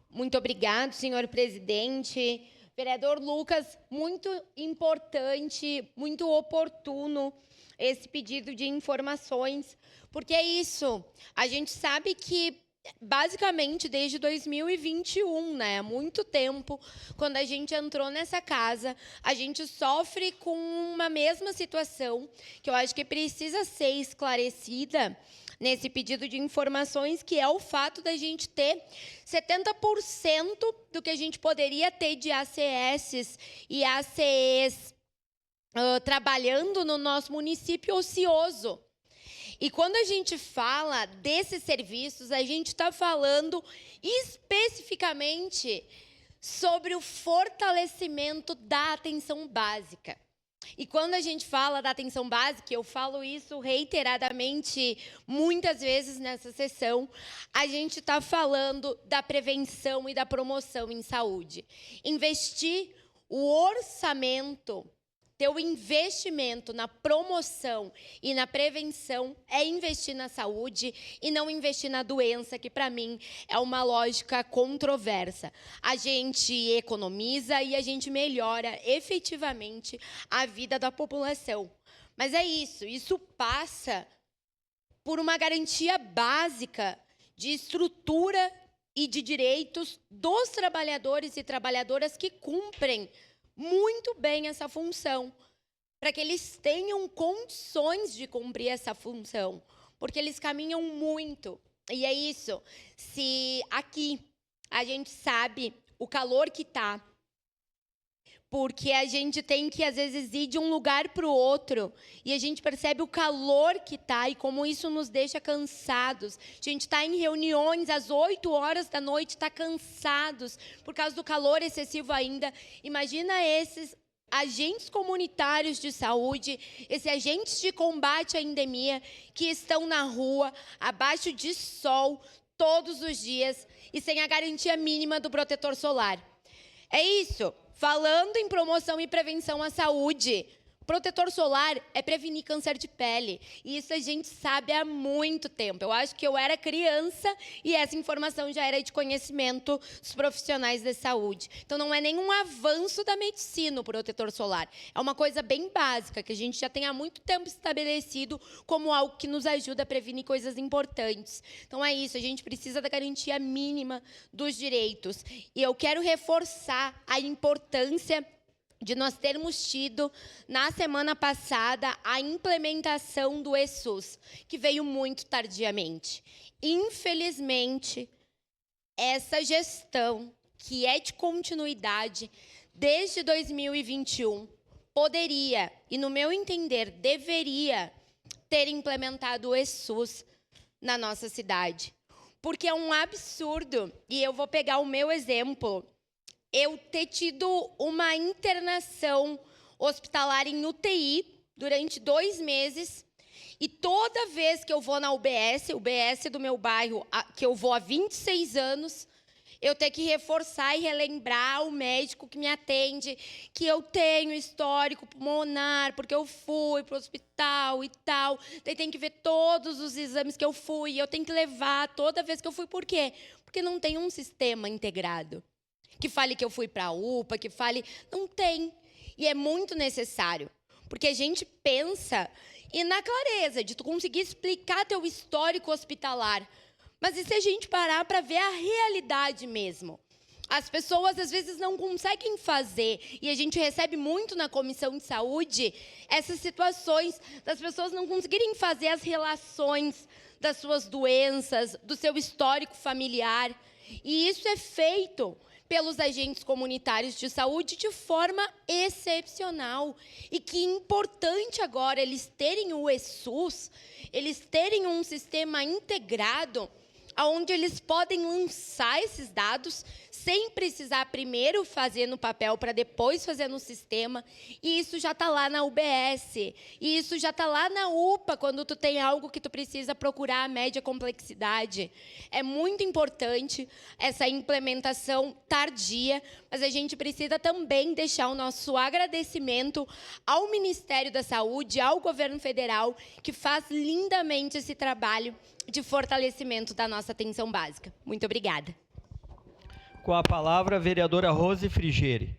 Muito obrigado, senhor presidente. Vereador Lucas, muito importante, muito oportuno esse pedido de informações, porque é isso. A gente sabe que, basicamente, desde 2021, né, há muito tempo, quando a gente entrou nessa casa, a gente sofre com uma mesma situação, que eu acho que precisa ser esclarecida nesse pedido de informações, que é o fato da gente ter 70% do que a gente poderia ter de ACS e ACEs trabalhando no nosso município ocioso. E quando a gente fala desses serviços, a gente está falando especificamente sobre o fortalecimento da atenção básica. E quando a gente fala da atenção básica, eu falo isso reiteradamente, muitas vezes nessa sessão, a gente está falando da prevenção e da promoção em saúde. Investir o orçamento, ter o investimento na promoção e na prevenção é investir na saúde e não investir na doença, que para mim é uma lógica controversa. A gente economiza e a gente melhora efetivamente a vida da população. Mas é isso passa por uma garantia básica de estrutura e de direitos dos trabalhadores e trabalhadoras que cumprem muito bem essa função, para que eles tenham condições de cumprir essa função, porque eles caminham muito. E é isso, se aqui a gente sabe o calor que está, porque a gente tem que, às vezes, ir de um lugar para o outro, e a gente percebe o calor que está e como isso nos deixa cansados. A gente está em reuniões às 8 horas da noite, está cansados, por causa do calor excessivo ainda. Imagina esses agentes comunitários de saúde, esses agentes de combate à endemia, que estão na rua, abaixo de sol, todos os dias, e sem a garantia mínima do protetor solar. É isso. Falando em promoção e prevenção à saúde, protetor solar é prevenir câncer de pele. E isso a gente sabe há muito tempo. Eu acho que eu era criança e essa informação já era de conhecimento dos profissionais da saúde. Então, não é nenhum avanço da medicina o protetor solar. É uma coisa bem básica, que a gente já tem há muito tempo estabelecido como algo que nos ajuda a prevenir coisas importantes. Então, é isso. A gente precisa da garantia mínima dos direitos. E eu quero reforçar a importância de nós termos tido, na semana passada, a implementação do ESUS, que veio muito tardiamente. Infelizmente, essa gestão, que é de continuidade desde 2021, poderia, e no meu entender, deveria ter implementado o ESUS na nossa cidade. Porque é um absurdo, e eu vou pegar o meu exemplo, eu ter tido uma internação hospitalar em UTI durante 2 meses, e toda vez que eu vou na UBS do meu bairro, que eu vou há 26 anos, eu tenho que reforçar e relembrar o médico que me atende que eu tenho histórico pulmonar, porque eu fui para o hospital e tal. Daí tem que ver todos os exames que eu fui, eu tenho que levar toda vez que eu fui. Por quê? Porque não tem um sistema integrado que fale que eu fui para a UPA, que fale... Não tem. E é muito necessário. Porque a gente pensa, e na clareza, de tu conseguir explicar teu histórico hospitalar. Mas e se a gente parar para ver a realidade mesmo? As pessoas, às vezes, não conseguem fazer, e a gente recebe muito na Comissão de Saúde, essas situações das pessoas não conseguirem fazer as relações das suas doenças, do seu histórico familiar. E isso é feito pelos agentes comunitários de saúde de forma excepcional. E que importante agora eles terem o ESUS, eles terem um sistema integrado, onde eles podem lançar esses dados sem precisar primeiro fazer no papel para depois fazer no sistema. E isso já está lá na UBS. E isso já está lá na UPA, quando tu tem algo que tu precisa procurar a média complexidade. É muito importante essa implementação tardia, mas a gente precisa também deixar o nosso agradecimento ao Ministério da Saúde, ao Governo Federal, que faz lindamente esse trabalho de fortalecimento da nossa atenção básica. Muito obrigada. com a palavra a vereadora Rose Frigieri.